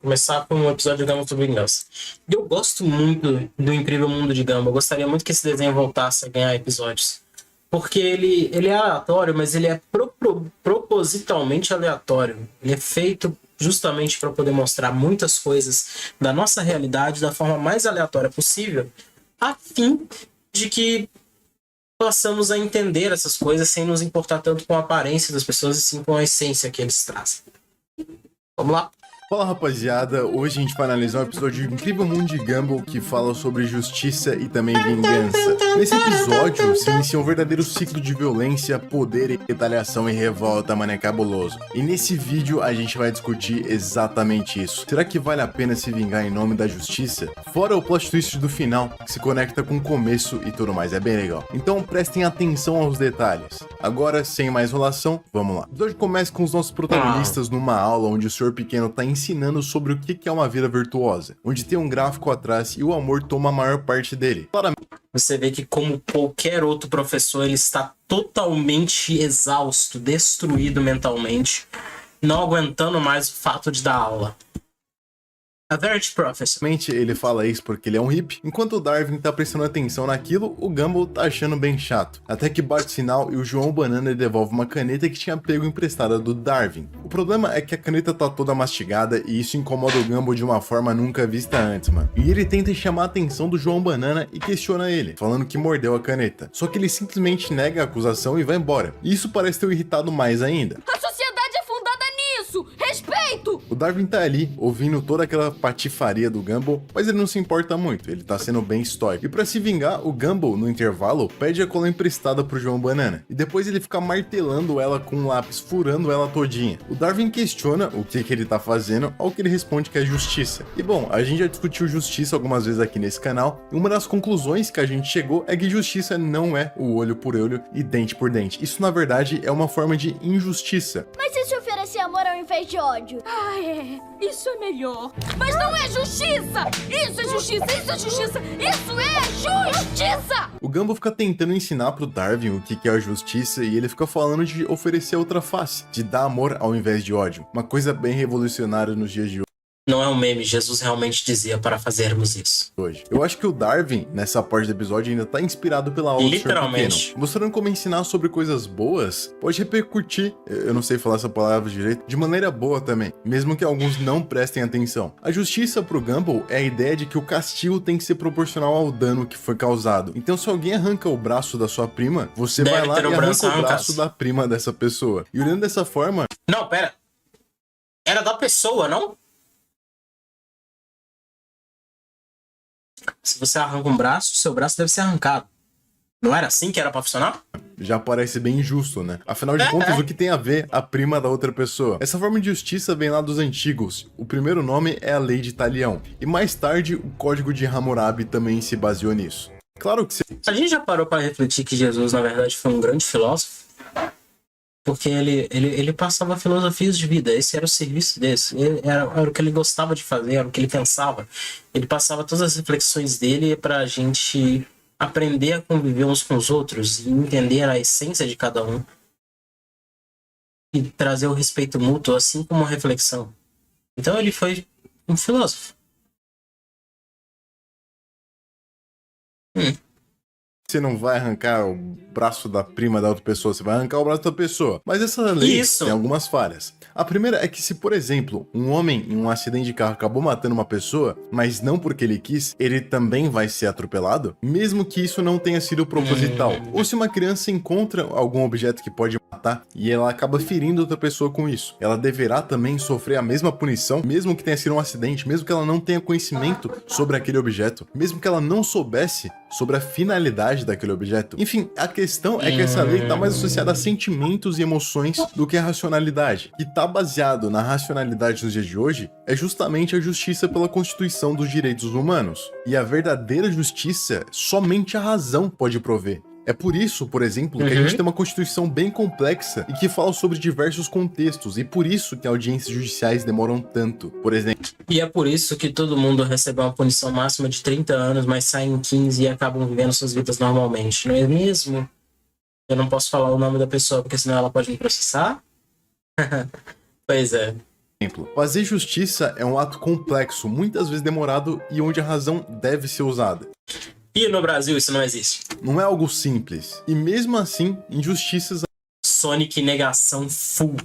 Começar com um episódio de Gumball sobre Vingança. Eu gosto muito do Incrível Mundo de Gumball. Eu gostaria muito que esse desenho voltasse a ganhar episódios. Porque ele é aleatório, mas ele é propositalmente aleatório. Ele é feito justamente para poder mostrar muitas coisas da nossa realidade da forma mais aleatória possível, a fim de que possamos a entender essas coisas sem nos importar tanto com a aparência das pessoas e sim com a essência que eles trazem. Vamos lá? Fala rapaziada, hoje a gente vai analisar um episódio de Incrível Mundo de Gumball que fala sobre justiça e também vingança. Nesse episódio se inicia um verdadeiro ciclo de violência, poder e retaliação e revolta, mano, é cabuloso. E nesse vídeo a gente vai discutir exatamente isso. Será que vale a pena se vingar em nome da justiça? Fora o plot twist do final, que se conecta com o começo e tudo mais, é bem legal. Então prestem atenção aos detalhes. Agora, sem mais enrolação, vamos lá. O episódio começa com os nossos protagonistas numa aula onde o Sr. Pequeno tá ensinando sobre o que é uma vida virtuosa, onde tem um gráfico atrás e o amor toma a maior parte dele. Claramente, você vê que, como qualquer outro professor, ele está totalmente exausto, destruído mentalmente, não aguentando mais o fato de dar aula. A Verity Professor. ele fala isso porque ele é um hippie, enquanto o Darwin tá prestando atenção naquilo, o Gumball tá achando bem chato. Até que bate sinal e o João Banana devolve uma caneta que tinha pego emprestada do Darwin. O problema é que a caneta tá toda mastigada e isso incomoda o Gumball de uma forma nunca vista antes, mano. E ele tenta chamar a atenção do João Banana e questiona ele, falando que mordeu a caneta. Só que ele simplesmente nega a acusação e vai embora. E isso parece ter o irritado mais ainda. A sociedade é fundada nisso! Respeito! O Darwin tá ali, ouvindo toda aquela patifaria do Gumball, mas ele não se importa muito, ele tá sendo bem estoico. E pra se vingar, o Gumball, no intervalo, pede a cola emprestada pro João Banana, e depois ele fica martelando ela com um lápis, furando ela todinha. O Darwin questiona o que ele tá fazendo, ao que ele responde que é justiça. E bom, a gente já discutiu justiça algumas vezes aqui nesse canal, e uma das conclusões que a gente chegou é que justiça não é o olho por olho e dente por dente. Isso, na verdade, é uma forma de injustiça. Mas se se oferecer amor ao invés de ódio? Ah, isso é melhor. Mas não é justiça! Isso é justiça! Isso é justiça! Isso é justiça! O Gumball fica tentando ensinar pro Darwin o que é a justiça e ele fica falando de oferecer outra face, de dar amor ao invés de ódio. Uma coisa bem revolucionária nos dias de Não é um meme, Jesus realmente dizia para fazermos isso. hoje. Eu acho que o Darwin, nessa parte do episódio, ainda tá inspirado pela aula do Sr. Literalmente. Pequeno, mostrando como ensinar sobre coisas boas pode repercutir, eu não sei falar essa palavra direito, de maneira boa também, mesmo que alguns não prestem atenção. A justiça pro Gumball é a ideia de que o castigo tem que ser proporcional ao dano que foi causado. Então se alguém arranca o braço da sua prima, você Deve vai lá ter e um arranca braço o braço arrancado. da prima dessa pessoa. E olhando dessa forma, Não, pera. Era da pessoa, não? Se você arranca um braço, seu braço deve ser arrancado. Não era assim que era pra funcionar? já parece bem injusto, né? Afinal de contas, o que tem a ver a prima da outra pessoa? Essa forma de justiça vem lá dos antigos. O primeiro nome é a Lei de Talião, e mais tarde o Código de Hammurabi também se baseou nisso. Claro que A gente já parou para refletir que Jesus, na verdade, foi um grande filósofo? Porque ele passava filosofias de vida, esse era o serviço dele, era o que ele gostava de fazer, era o que ele pensava. Ele passava todas as reflexões dele para a gente aprender a conviver uns com os outros e entender a essência de cada um. E trazer o respeito mútuo, assim como uma reflexão. Então ele foi um filósofo. você não vai arrancar o braço da prima da outra pessoa, você vai arrancar o braço da pessoa. Mas essa lei tem algumas falhas. A primeira é que se, por exemplo, um homem em um acidente de carro acabou matando uma pessoa, mas não porque ele quis, ele também vai ser atropelado, mesmo que isso não tenha sido proposital. Ou se uma criança encontra algum objeto que pode matar e ela acaba ferindo outra pessoa com isso, ela deverá também sofrer a mesma punição, mesmo que tenha sido um acidente, mesmo que ela não tenha conhecimento sobre aquele objeto, mesmo que ela não soubesse sobre a finalidade daquele objeto. Enfim, a questão é que essa lei está mais associada a sentimentos e emoções do que a racionalidade. E está baseado na racionalidade nos dias de hoje é justamente a justiça pela Constituição dos Direitos Humanos. E a verdadeira justiça somente a razão pode prover. É por isso, por exemplo, que a gente tem uma Constituição bem complexa e que fala sobre diversos contextos, e por isso que audiências judiciais demoram tanto, por exemplo. E é por isso que todo mundo recebe uma punição máxima de 30 anos, mas saem em 15 e acabam vivendo suas vidas normalmente, não é mesmo? Eu não posso falar o nome da pessoa, porque senão ela pode me processar. Pois é. Fazer justiça é um ato complexo, muitas vezes demorado e onde a razão deve ser usada. E no Brasil isso não existe. Não é algo simples. E mesmo assim, injustiças Sonic negação full.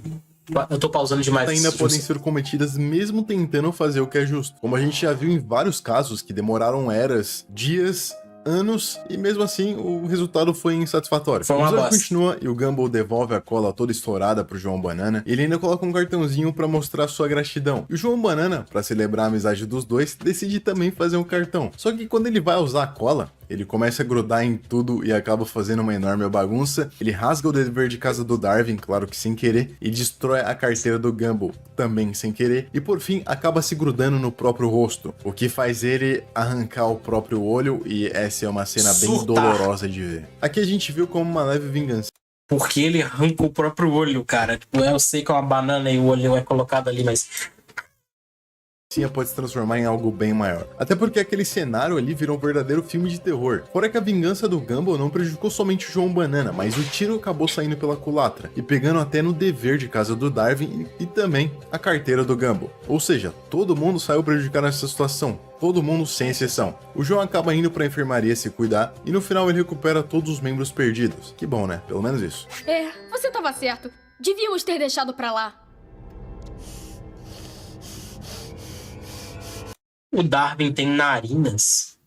Eu tô pausando demais. Ainda podem ser cometidas mesmo tentando fazer o que é justo. Como a gente já viu em vários casos que demoraram eras, dias, anos, e mesmo assim o resultado foi insatisfatório. Foi uma o jogo bosta. continua e o Gumball devolve a cola toda estourada pro João Banana. E ele ainda coloca um cartãozinho pra mostrar sua gratidão. E o João Banana, pra celebrar a amizade dos dois, decide também fazer um cartão. Só que quando ele vai usar a cola, ele começa a grudar em tudo e acaba fazendo uma enorme bagunça. Ele rasga o dever de casa do Darwin, claro que sem querer, e destrói a carteira do Gumball, também sem querer. E por fim, acaba se grudando no próprio rosto, o que faz ele arrancar o próprio olho, e essa é uma cena bem dolorosa de ver. Aqui a gente viu como uma leve vingança. Porque ele arranca o próprio olho, cara. Tipo, eu sei que é uma banana e o olho é colocado ali, mas... pode se transformar em algo bem maior. Até porque aquele cenário ali virou um verdadeiro filme de terror. Fora que a vingança do Gumball não prejudicou somente o João Banana, mas o tiro acabou saindo pela culatra, e pegando até no dever de casa do Darwin e também a carteira do Gumball. Ou seja, todo mundo saiu prejudicado nessa situação. Todo mundo sem exceção. O João acaba indo pra enfermaria se cuidar, e no final ele recupera todos os membros perdidos. Que bom, né? Pelo menos isso. É, você tava certo. Devíamos ter deixado pra lá. O Darwin tem narinas.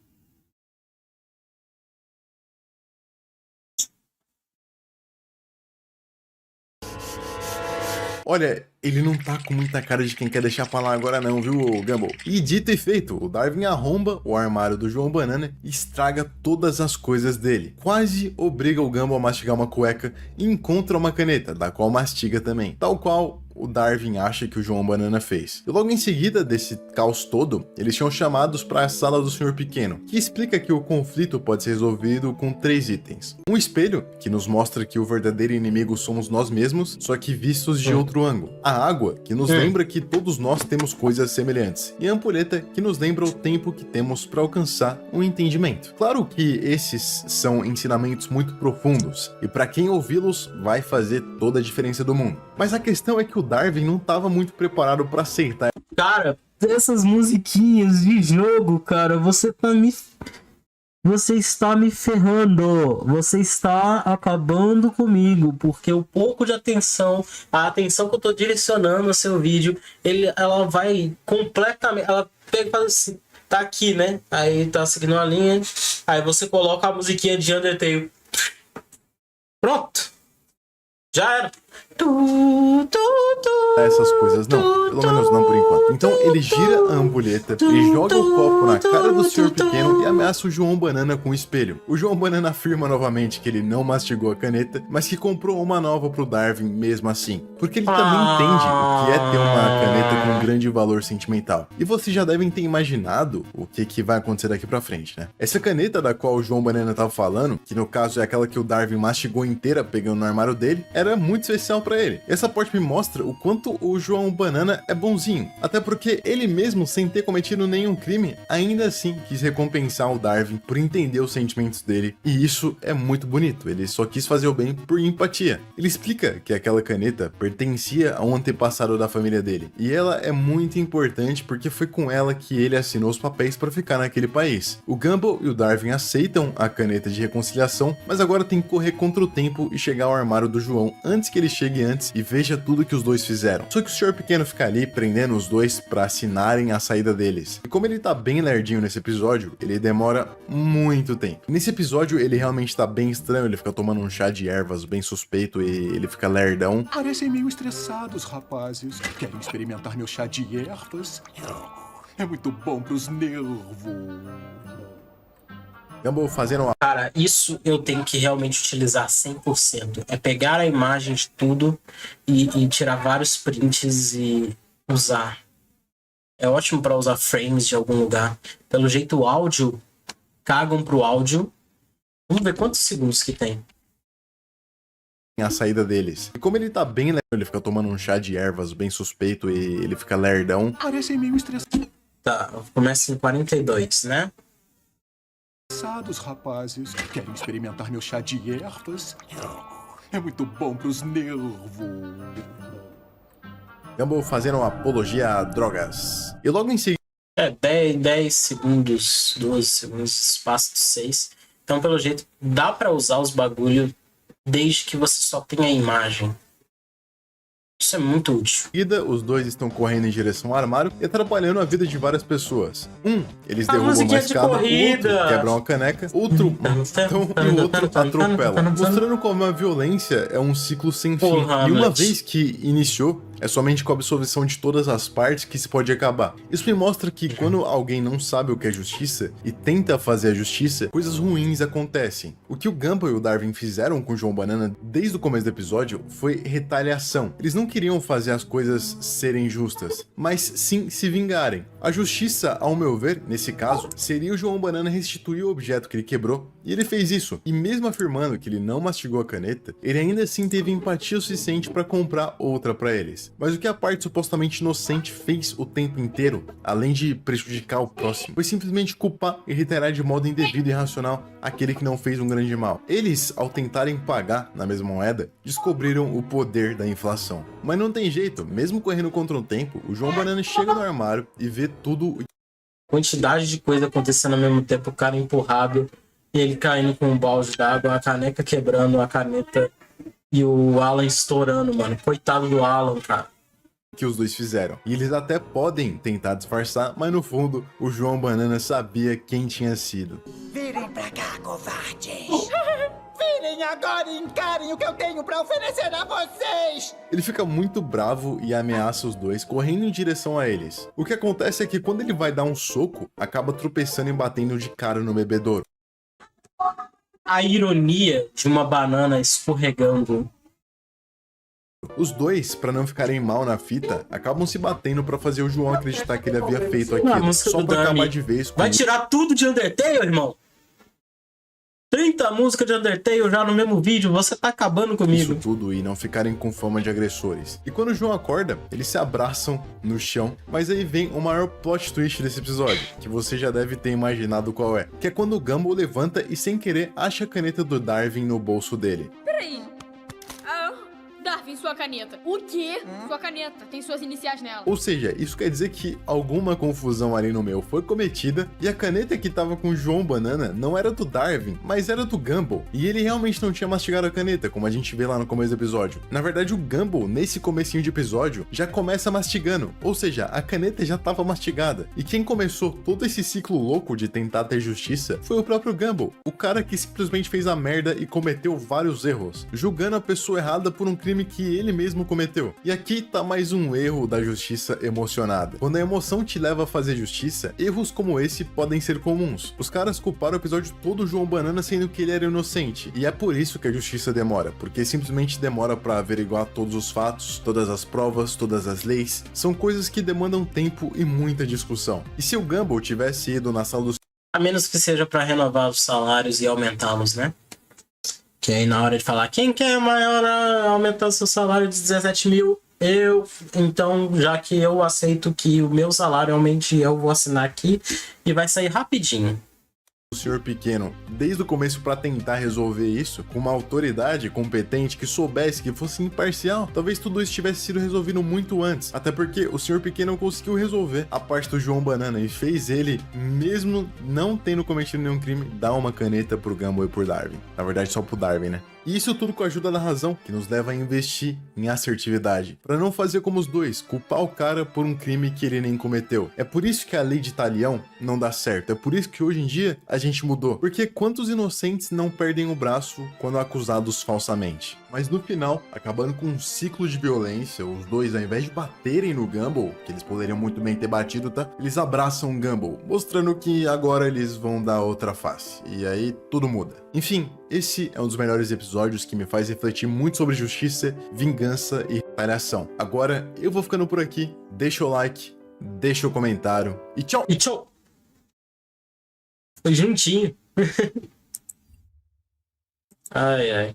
Olha, ele não tá com muita cara de quem quer deixar pra lá agora não, viu, Gumball? E dito e feito, o Darwin arromba o armário do João Banana e estraga todas as coisas dele. Quase obriga o Gumball a mastigar uma cueca e encontra uma caneta, da qual mastiga também. Tal qual o Darwin acha que o João Banana fez. E logo em seguida desse caos todo, eles são chamados para a sala do Sr. Pequeno, que explica que o conflito pode ser resolvido com 3 itens. Um espelho, que nos mostra que o verdadeiro inimigo somos nós mesmos, só que vistos de outro ângulo. A água, que nos lembra que todos nós temos coisas semelhantes. E a ampulheta, que nos lembra o tempo que temos para alcançar um entendimento. Claro que esses são ensinamentos muito profundos, e para quem ouvi-los vai fazer toda a diferença do mundo. Mas a questão é que o Darwin não estava muito preparado para aceitar. Cara, essas musiquinhas de jogo, cara, você está me ferrando. Você está acabando comigo, porque o pouco de atenção, a atenção que eu tô direcionando no seu vídeo, ela vai completamente, ela pega e fala assim, tá aqui, né? Aí tá seguindo uma linha, aí você coloca a musiquinha de Undertale. Pronto. Já era. Essas coisas não, pelo menos não por enquanto. Então ele gira a ampulheta e joga o copo na cara do Sr. Pequeno e ameaça o João Banana com o espelho. O João Banana afirma novamente que ele não mastigou a caneta, mas que comprou uma nova pro Darwin mesmo assim, porque ele também entende o que é ter uma caneta com um grande valor sentimental. E vocês já devem ter imaginado o que vai acontecer daqui pra frente, né? Essa caneta da qual o João Banana tava falando, que no caso é aquela que o Darwin mastigou inteira pegando no armário dele, era muito especial pra ele. Essa parte me mostra o quanto o João Banana é bonzinho, até porque ele mesmo, sem ter cometido nenhum crime, ainda assim quis recompensar o Darwin por entender os sentimentos dele, e isso é muito bonito. Ele só quis fazer o bem por empatia. Ele explica que aquela caneta pertencia a um antepassado da família dele, e ela é muito importante porque foi com ela que ele assinou os papéis para ficar naquele país. O Gumball e o Darwin aceitam a caneta de reconciliação, mas agora tem que correr contra o tempo e chegar ao armário do João antes que ele chegue antes e veja tudo que os dois fizeram. Só que o Sr. Pequeno fica ali prendendo os dois pra assinarem a saída deles. E como ele tá bem lerdinho nesse episódio, ele demora muito tempo. Nesse episódio ele realmente tá bem estranho, ele fica tomando um chá de ervas bem suspeito e ele fica lerdão. Parecem meio estressados, rapazes. Querem experimentar meu chá de ervas? É muito bom pros nervos. Gumball fazendo uma... Cara, isso eu tenho que realmente utilizar 100%. É pegar a imagem de tudo e tirar vários prints e usar. É ótimo para usar frames de algum lugar. Pelo jeito o áudio, cagam pro áudio. Vamos ver quantos segundos que tem. A saída deles. E como ele tá bem lerdão, ele fica tomando um chá de ervas bem suspeito e ele fica lerdão. Parecem meio estressados. Tá, começa em 42, né? Rapazes, querem experimentar meu chá de ervas? É muito bom pros nervos. Gumball fazendo uma apologia a drogas. E logo em seguida... 10 segundos, 12 segundos, espaço de 6. Então, pelo jeito, dá pra usar os bagulho desde que você só tenha a imagem. Isso é muito útil. Os dois estão correndo em direção ao armário e atrapalhando a vida de várias pessoas. Eles derrubam uma escada, o outro quebra uma caneca, outro matam e o outro atropela. Mostrando como a violência é um ciclo sem fim. E uma vez que iniciou, é somente com a absolvição de todas as partes que se pode acabar. Isso me mostra que quando alguém não sabe o que é justiça e tenta fazer a justiça, coisas ruins acontecem. O que o Gumball e o Darwin fizeram com o João Banana desde o começo do episódio foi retaliação. Eles não queriam fazer as coisas serem justas, mas sim se vingarem. A justiça, ao meu ver, nesse caso, seria o João Banana restituir o objeto que ele quebrou, e ele fez isso. E mesmo afirmando que ele não mastigou a caneta, ele ainda assim teve empatia o suficiente para comprar outra para eles. Mas o que a parte supostamente inocente fez o tempo inteiro, além de prejudicar o próximo, foi simplesmente culpar e reiterar de modo indevido e irracional aquele que não fez um grande mal. Eles, ao tentarem pagar na mesma moeda, descobriram o poder da inflação. Mas não tem jeito, mesmo correndo contra o tempo, o João Banana chega no armário e vê tudo. Quantidade de coisa acontecendo ao mesmo tempo, o cara empurrado, ele caindo com um balde d'água, a caneca quebrando, a caneta e o Alan estourando, mano. Coitado do Alan, cara. Que os dois fizeram. E eles até podem tentar disfarçar, mas no fundo, o João Banana sabia quem tinha sido. Virem pra cá, covardes! Virem agora e encarem o que eu tenho pra oferecer a vocês! Ele fica muito bravo e ameaça os dois, correndo em direção a eles. O que acontece é que quando ele vai dar um soco, acaba tropeçando e batendo de cara no bebedouro. A ironia de uma banana escorregando. Os dois, pra não ficarem mal na fita, acabam se batendo pra fazer o João acreditar que ele havia feito aquilo, só pra acabar de vez com... Vai tirar tudo de Undertale, irmão? 30 músicas de Undertale já no mesmo vídeo, você tá acabando comigo. Isso tudo e não ficarem com fama de agressores. E quando o João acorda, eles se abraçam no chão, mas aí vem o maior plot twist desse episódio, que você já deve ter imaginado qual é. Que é quando o Gumball levanta e sem querer acha a caneta do Darwin no bolso dele. Peraí. Darwin, sua caneta. O quê? Sua caneta. Tem suas iniciais nela. Ou seja, isso quer dizer que alguma confusão ali no meio foi cometida e a caneta que tava com o João Banana não era do Darwin, mas era do Gumball. E ele realmente não tinha mastigado a caneta, como a gente vê lá no começo do episódio. Na verdade, o Gumball, nesse comecinho de episódio, já começa mastigando. Ou seja, a caneta já tava mastigada. E quem começou todo esse ciclo louco de tentar ter justiça foi o próprio Gumball. O cara que simplesmente fez a merda e cometeu vários erros, julgando a pessoa errada por um crime que ele mesmo cometeu. E aqui tá mais um erro da justiça emocionada. Quando a emoção te leva a fazer justiça, erros como esse podem ser comuns. Os caras culparam o episódio todo o João Banana sendo que ele era inocente. E é por isso que a justiça demora, porque simplesmente demora pra averiguar todos os fatos, todas as provas, todas as leis. São coisas que demandam tempo e muita discussão. E se o Gumball tivesse ido na sala dos... A menos que seja pra renovar os salários e aumentá-los, né? Que aí na hora de falar, quem quer maior aumentar seu salário de 17 mil? Eu. Então, já que eu aceito que o meu salário aumente, eu vou assinar aqui e vai sair rapidinho. O Senhor Pequeno, desde o começo para tentar resolver isso, com uma autoridade competente que soubesse, que fosse imparcial, talvez tudo isso tivesse sido resolvido muito antes. Até porque o Senhor Pequeno conseguiu resolver a parte do João Banana e fez ele, mesmo não tendo cometido nenhum crime, dar uma caneta pro Gumball e pro Darwin. Na verdade, só pro Darwin, né? E isso tudo com a ajuda da razão, que nos leva a investir em assertividade, para não fazer como os dois, culpar o cara por um crime que ele nem cometeu. É por isso que a lei de talião não dá certo, é por isso que hoje em dia a gente mudou. Porque quantos inocentes não perdem o braço quando acusados falsamente? Mas no final, acabando com um ciclo de violência, os dois, ao invés de baterem no Gumball, que eles poderiam muito bem ter batido, tá? Eles abraçam o Gumball, mostrando que agora eles vão dar outra face. E aí tudo muda. Enfim, esse é um dos melhores episódios que me faz refletir muito sobre justiça, vingança e retaliação. Agora eu vou ficando por aqui, deixa o like, deixa o comentário e tchau! E tchau! Foi juntinho. Ai, ai.